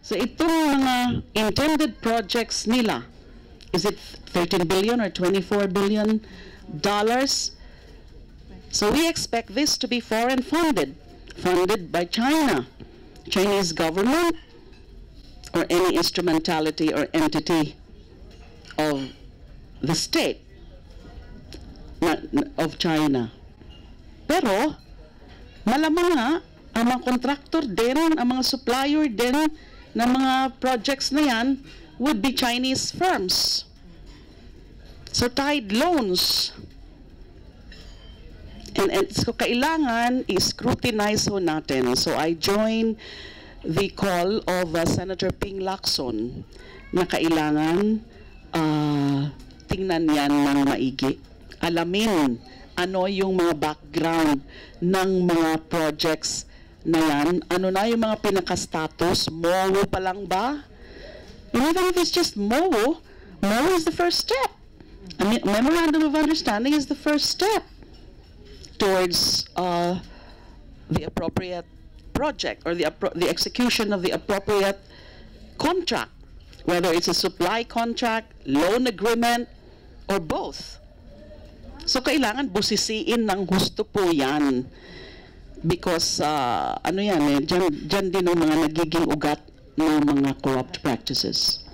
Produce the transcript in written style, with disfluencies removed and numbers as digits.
So itong mga intended projects nila, is it 13 billion or 24 billion dollars? So we expect this to be foreign funded by China, Chinese government, or any instrumentality or entity of the state of China. Pero malamang nga ang mga contractor din, ang mga supplier din ng mga projects na yan would be Chinese firms. So tied loans. And so kailangan i-scrutinize ho natin. So I join the call of Senator Ping Lacson na kailangan tingnan yan ng maigi. Alamin ano yung mga background ng mga projects na yan. Ano na yung mga pinaka-status? MOU pa lang ba? Even if it's just MOU, MOU is the first step. A memorandum of understanding is the first step towards the appropriate project or the execution of the appropriate contract, whether it's a supply contract, loan agreement, or both. So kailangan busisiin ng husto po yan because ano yan dyan din ang mga nagiging ugat ng mga corrupt practices.